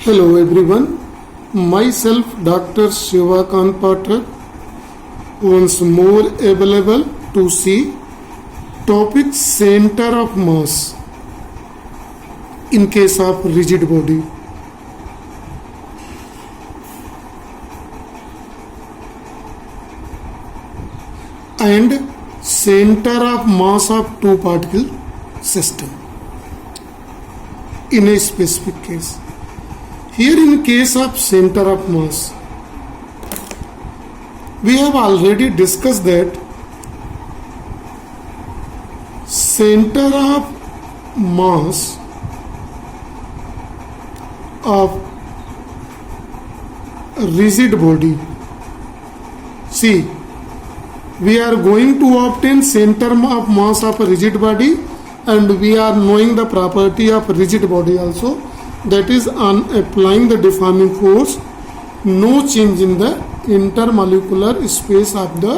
Hello everyone, myself Dr. Shivakant Pathak once more available to see topic center of mass in case of rigid body. And center of mass of two particle system in a specific case. Here in case of center of mass, we have already discussed that center of mass of rigid body. See, we are going to obtain center of mass of a rigid body, and we are knowing the property of rigid body also, that is on applying the deforming force, no change in the intermolecular space of the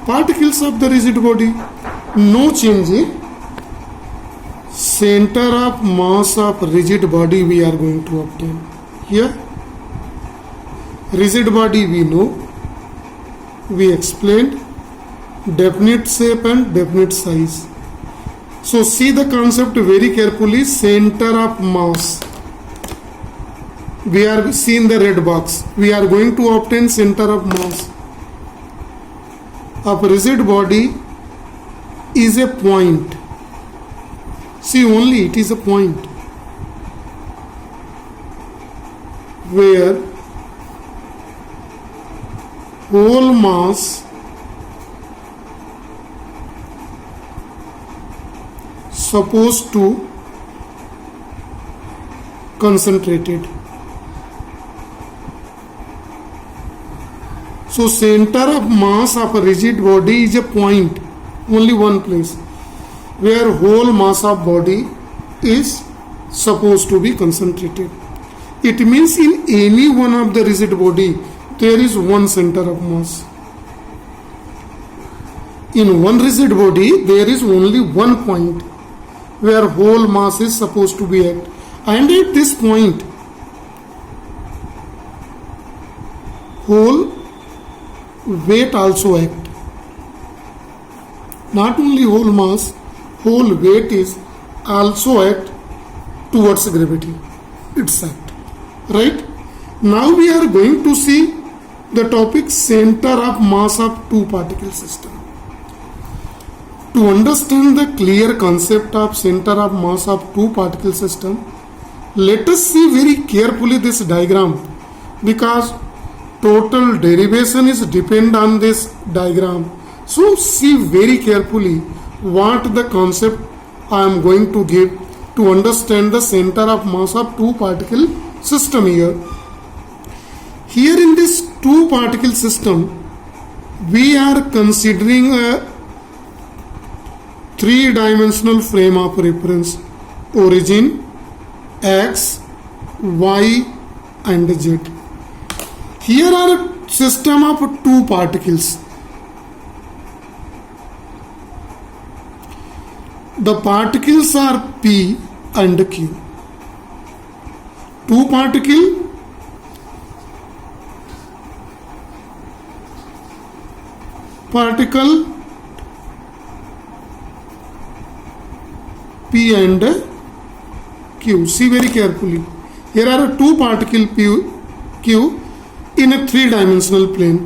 particles of the rigid body, no change in center of mass of rigid body we are going to obtain. Here rigid body we know, we explained definite shape and definite size. So see the concept very carefully. Center of mass, we are seeing the red box, we are going to obtain center of mass of rigid body is a point. See, only it is a point where whole mass supposed to concentrated. So center of mass of a rigid body is a point, only one place where whole mass of body is supposed to be concentrated. It means in any one of the rigid body there is one center of mass. In one rigid body there is only one point where whole mass is supposed to be at, and at this point whole weight also act. Not only whole mass, whole weight is also act towards gravity. It's act. Right? Now we are going to see the topic center of mass of two particle system. To understand the clear concept of center of mass of two particle system, let us see very carefully this diagram, because total derivation is depend on this diagram. So see very carefully what the concept I am going to give to understand the center of mass of two particle system here. Here in this two particle system, we are considering a three-dimensional frame of reference: origin, x, y and z. Here are a system of two particles. The particles are p and q. Two particle, particle P and Q. See very carefully. Here are two particle Q in a three-dimensional plane.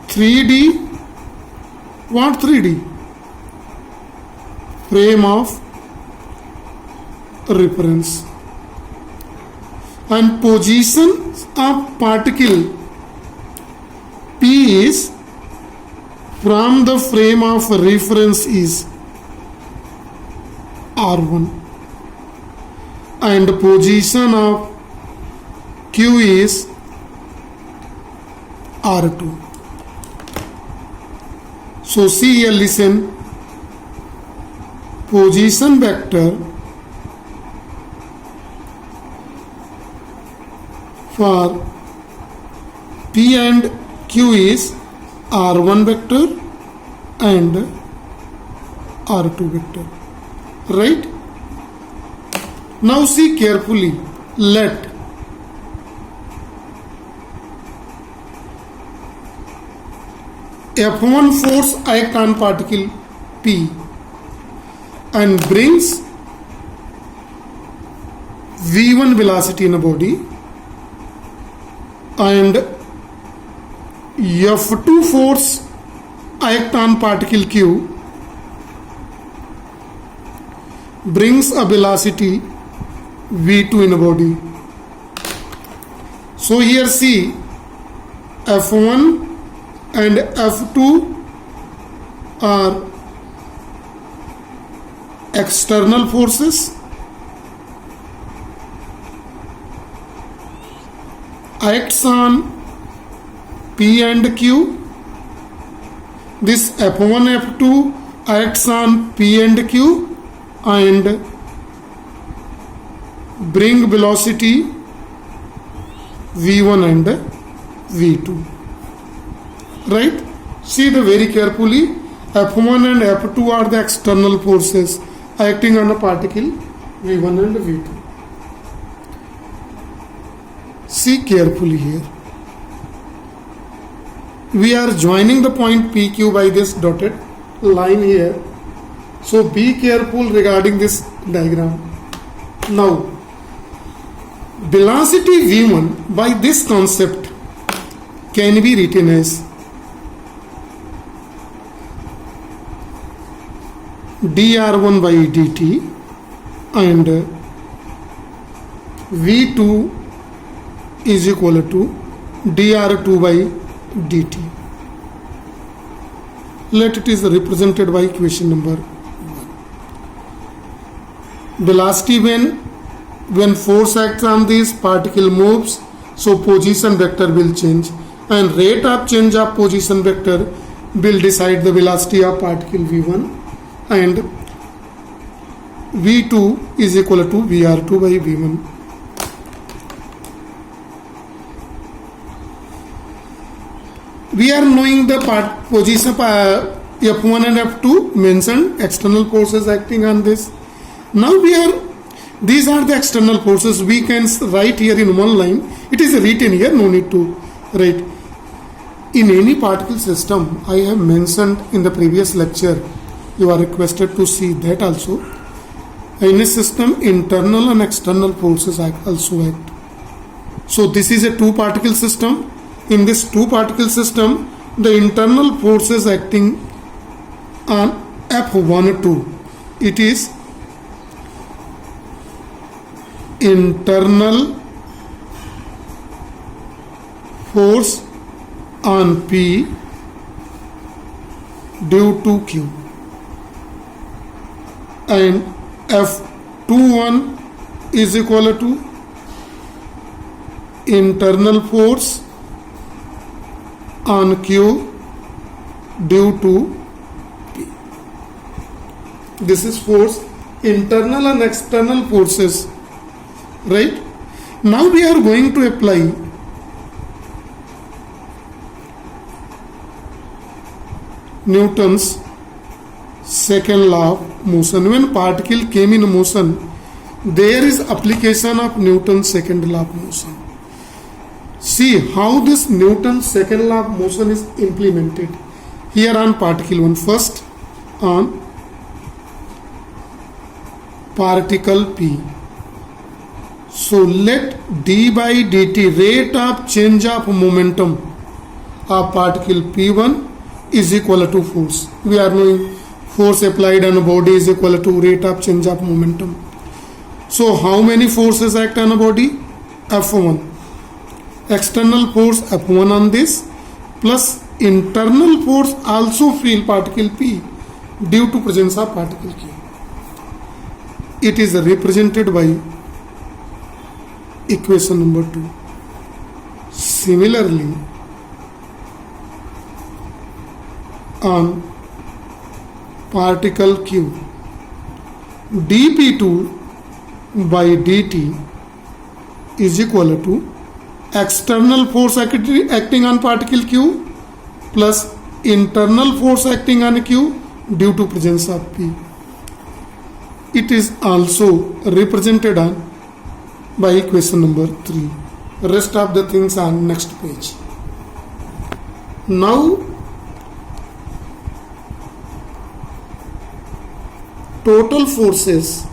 3D. What 3D? Frame of reference. And position of particle P is from the frame of reference is R1, and position of Q is R2. So see here, listen. Position vector for P and Q is R1 vector and R2 vector. Right? Now see carefully. let F1 force act on particle P and brings V1 velocity in a body, and F2 force act on particle Q brings a velocity V2 in a body. So here see, F1 and F2 are external forces acts on P and Q. This F1 F2 acts on P and Q and bring velocity V1 and V2. Right? See the very carefully. F1 and F2 are the external forces acting on a particle V1 and V2. See carefully here. We are joining the point PQ by this dotted line here. So be careful regarding this diagram. Now, velocity V1 by this concept can be written as dr1 by dt and V2 is equal to dr2 by dt. Let it is represented by equation number 1. Velocity when force acts on this particle moves, so position vector will change, and rate of change of position vector will decide the velocity of particle V1, and V2 is equal to VR2 by V1. We are knowing the position F1 and F2 mentioned external forces acting on this. Now these are the external forces. We can write here in one line. It is written here, no need to write. In any particle system, I have mentioned in the previous lecture, you are requested to see that also. In a system, internal and external forces also act. So this is a two particle system. In this two particle system, the internal forces acting on F1 2, it is internal force on P due to Q, and F21 is equal to internal force on Q due to P. This is force, internal and external forces, right? Now we are going to apply Newton's second law of motion. When particle came in motion, there is application of Newton's second law of motion. See how this Newton's second law of motion is implemented here on particle 1. First on particle P. So let d by dt, rate of change of momentum of particle P1 is equal to force. We are knowing force applied on a body is equal to rate of change of momentum. So how many forces act on a body? F1. External force F1 on this plus internal force also feel particle P due to presence of particle Q. It is represented by equation number 2. Similarly, on particle Q, dP2 by dt is equal to external force acting on particle Q plus internal force acting on Q due to presence of P. It is also represented on by equation number 3. Rest of the things on next page. Now total forces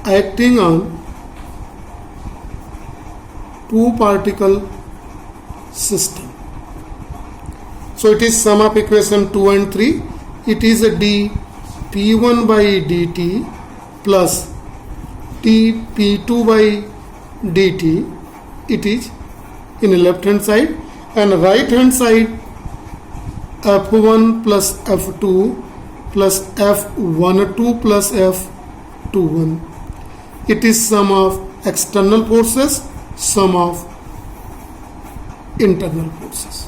acting on two particle system. So it is sum of equation 2 and 3. It is a dp1 by dt plus dp2 by dt. It is in the left hand side, and right hand side f1 plus f2 plus f12 plus f21. It is sum of external forces, sum of internal forces.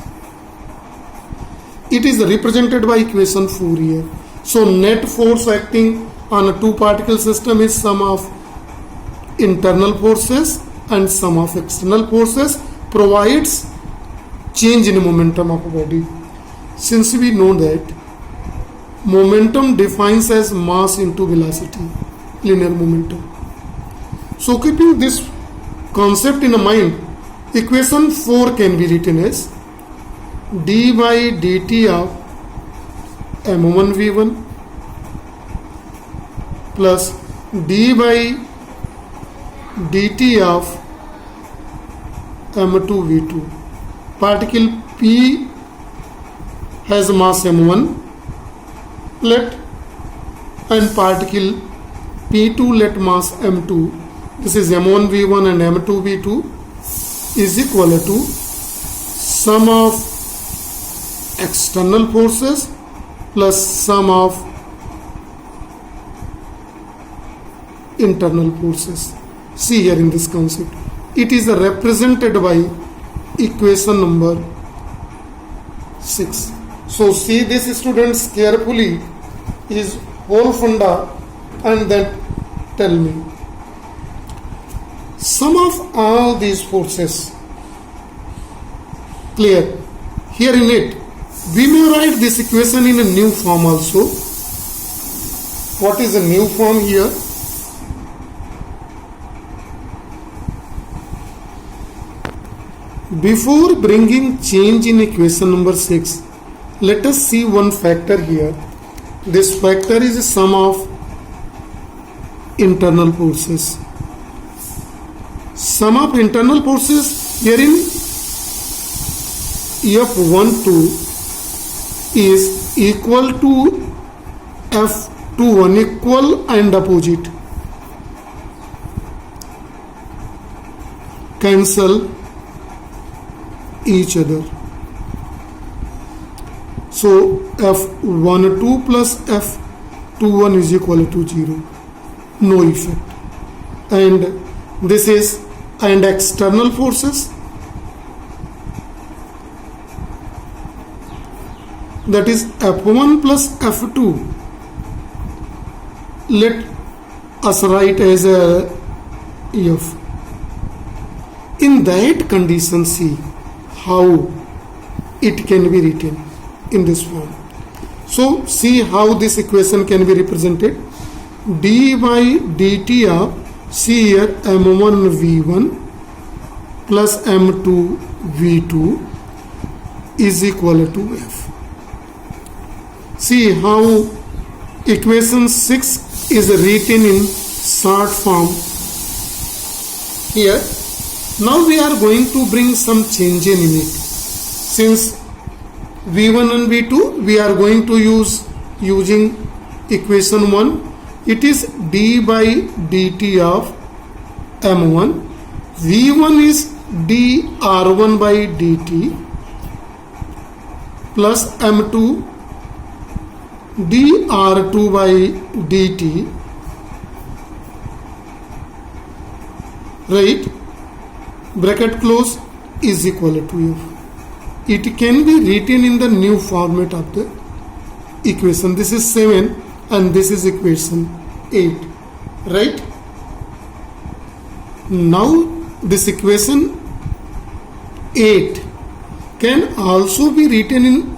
It is represented by equation 4 here. So net force acting on a two particle system is sum of internal forces and sum of external forces provides change in momentum of a body. Since we know that momentum defines as mass into velocity, linear momentum. So keeping this concept in mind, equation 4 can be written as d by dt of m1 v1 plus d by dt of m2 v2. Particle P has mass m1 let and particle P2 let mass m2. This is m1 v1 and m2 v2 is equal to sum of external forces plus sum of internal forces. See here in this concept, it is represented by equation number 6. So see this, students, carefully is whole funda and then tell me. Sum of all these forces, clear? Here in it, we may write this equation in a new form also. What is a new form here? Before bringing change in equation number 6, let us see one factor here. This factor is a sum of internal forces. Sum of internal forces here in F12 is equal to F21, equal and opposite. Cancel each other. So F12 plus F21 is equal to 0. No effect. And this is and external forces, that is F1 plus F2. Let us write as a F. In that condition, see how it can be written in this form. So see how this equation can be represented. D by dt of, see here, m1 v1 plus m2 v2 is equal to f. See how equation 6 is written in short form here. Now we are going to bring some change in it. Since v1 and v2 we are going to use using equation 1. It is d by dt of m1. v1 is dr1 by dt plus m2 dr2 by dt, right? Bracket close is equal to f. It can be written in the new format of the equation. This is 7 and this is equation 8, right? Now this equation 8 can also be written in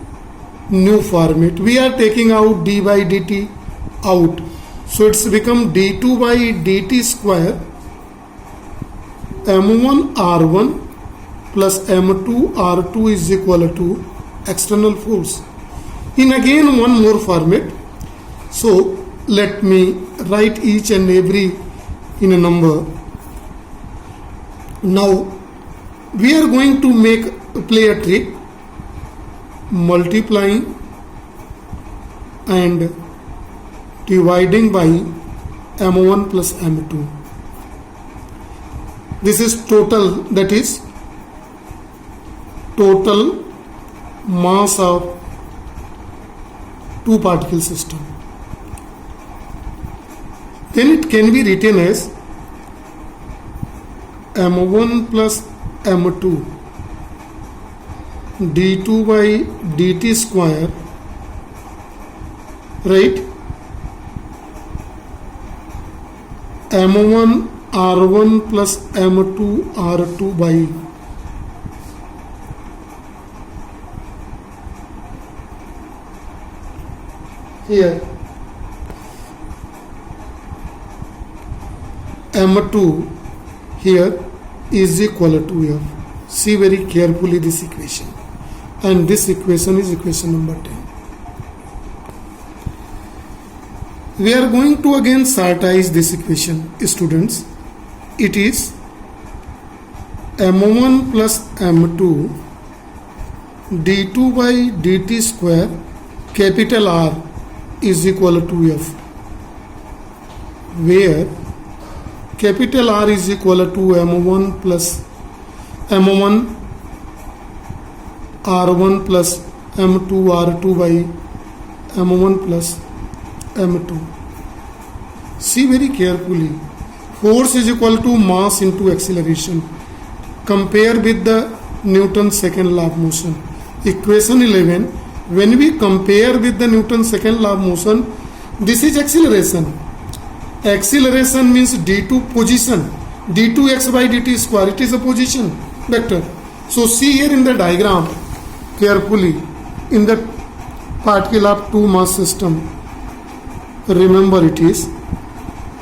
new format. We are taking out d by dt out. So it's become d2 by dt square m1 r1 plus m2 r2 is equal to external force. In again one more format. So let me write each and every in a number. Now we are going to play a trick, multiplying and dividing by m1 plus m2. This is total, that is total mass of two particle system. Then it can be written as m1 plus m2 d2 by dt square, right, m1 r1 plus m2 r2 by here m2 here is equal to f. See very carefully this equation, and this equation is equation number 10. We are going to again shortize this equation, students. It is m1 plus m2 d2 by dt square capital R is equal to f, where capital R is equal to m1 plus m1 r1 plus m2 r2 by m1 plus m2. See very carefully. Force is equal to mass into acceleration. Compare with the Newton's second law of motion. Equation 11. When we compare with the Newton's second law of motion, this is acceleration. Acceleration means d2 position. d2x by dt square. It is a position vector. So see here in the diagram carefully, in the particle of two mass system. Remember it is,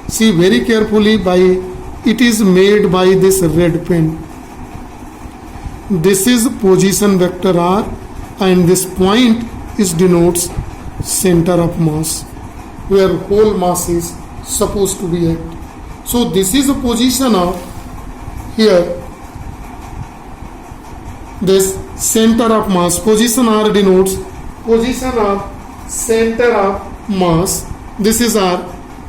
see very carefully, by it is made by this red pen. This is position vector r, and this point is denotes center of mass, where whole mass is supposed to be at. So this is a position of here, this center of mass. Position r denotes position of center of mass. This is r.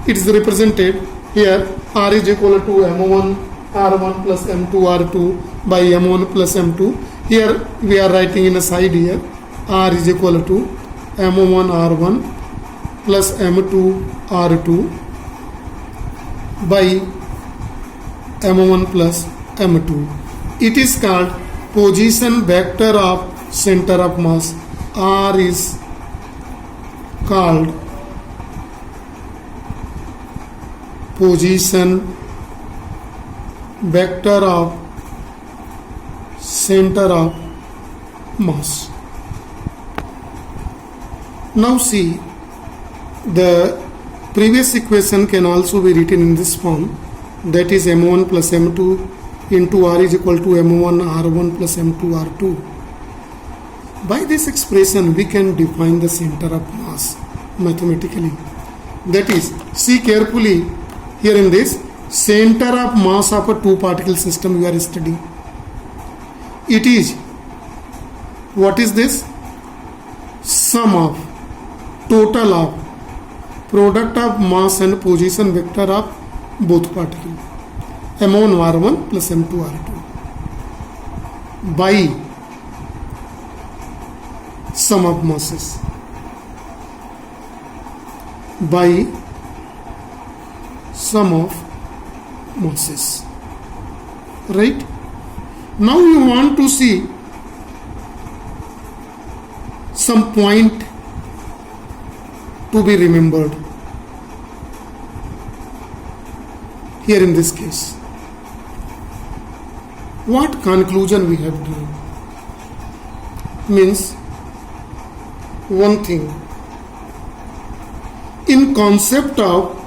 It is represented here. R is equal to m1 r1 plus m2 r2 by m1 plus m2. Here we are writing in a side here. R is equal to m1 r1 plus m2 r2 by m1 plus m2. It is called position vector of center of mass. R is called position vector of center of mass. Now see, the previous equation can also be written in this form, that is m1 plus m2 into r is equal to m1 r1 plus m2 r2. By this expression we can define the center of mass mathematically. That is, see carefully here in this center of mass of a two particle system we are studying. It is, what is this? Sum of, total of, product of mass and position vector of both particles, m1 r1 plus m2 r2 by sum of masses, by sum of masses, right? Now you want to see some point to be remembered here in this case. What conclusion we have drawn? Means one thing, in concept of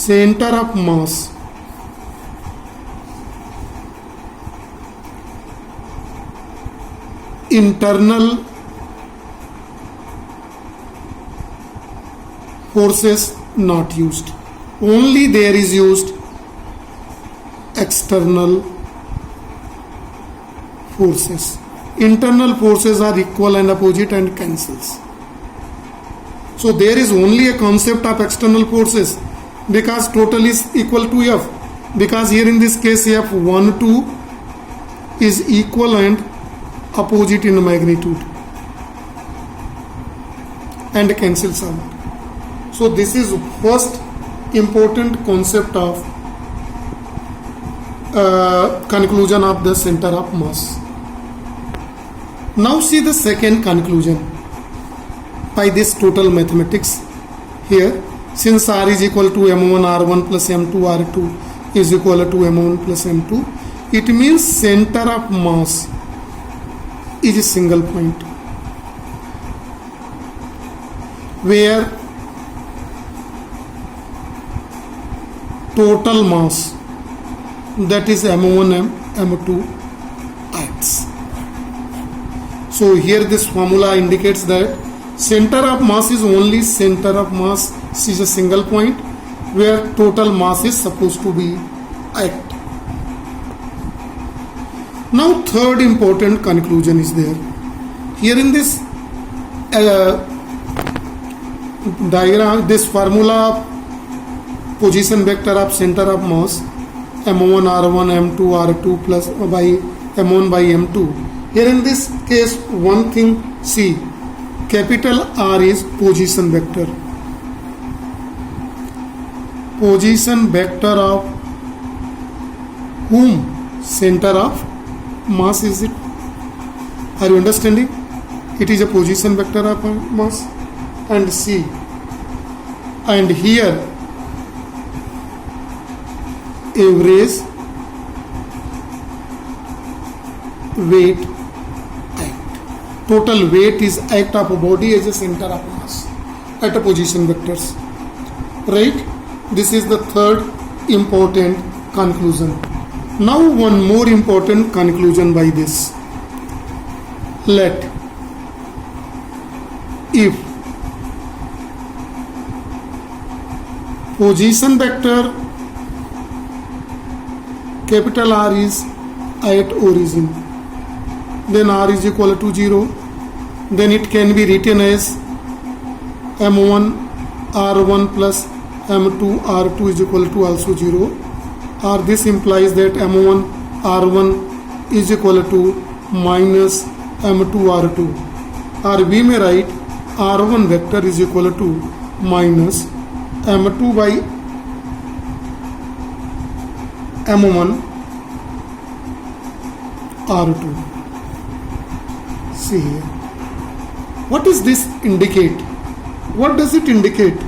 center of mass internal forces not used, only there is used external forces. Internal forces are equal and opposite and cancels. So there is only a concept of external forces because total is equal to F, because here in this case F1 2 is equal and opposite in magnitude and cancels out. So this is first important concept of conclusion of the center of mass. Now see the second conclusion by this total mathematics here. Since R is equal to M1 R1 plus M2 R2 is equal to M1 plus M2, it means center of mass is a single point where total mass, that is M1 M2 acts. So here this formula indicates that center of mass is only center of mass is a single point where total mass is supposed to be act. Now third important conclusion is there. Here in this diagram, this formula position vector of center of mass M1 R1 M2 R2 plus by M1 by M2. Here in this case one thing, see, capital R is position vector. Position vector of whom? Center of mass is it? Are you understanding? It is a position vector of mass. And C, and here average weight act. Total weight is act of a body as a center of mass at a position vectors. Right? This is the third important conclusion. Now one more important conclusion by this. Let if position vector capital R is at origin, then R is equal to 0, then it can be written as M1 R1 plus M2 R2 is equal to also 0, or this implies that M1 R1 is equal to minus M2 R2, or we may write R1 vector is equal to minus M2 by M1 R2. See here. What does this indicate? What does it indicate?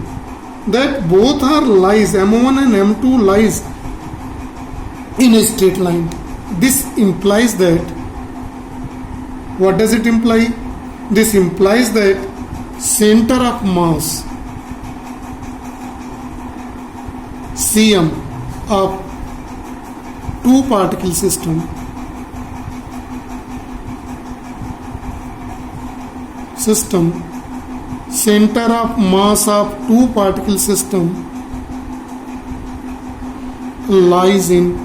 That both are lies, M1 and M2 lies in a straight line. This implies that, what does it imply? This implies that center of mass Cm of two particle system center of mass of two particle system lies in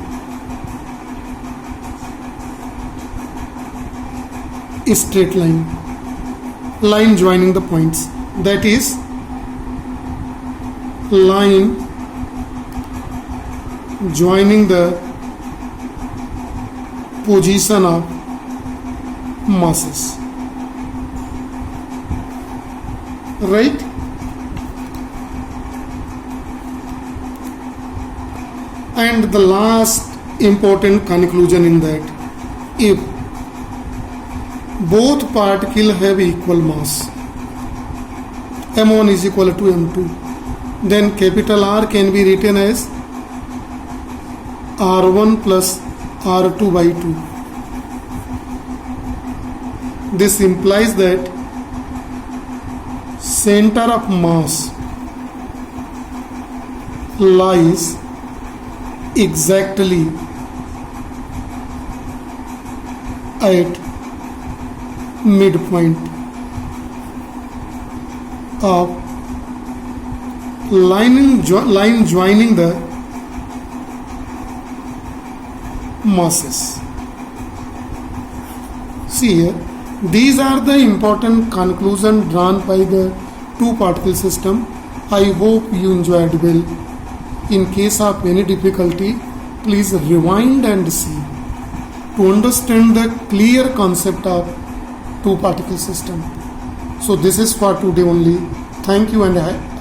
a straight line joining the points, that is line joining the position of masses. Right? And the last important conclusion in that, if both particles have equal mass, M1 is equal to M2, then capital R can be written as R1 plus R2 by 2. This implies that center of mass lies exactly at midpoint of line joining the masses. See here, these are the important conclusions drawn by the two particle system. I hope you enjoyed well. In case of any difficulty, please rewind and see to understand the clear concept of two particle system. So this is for today only. Thank you and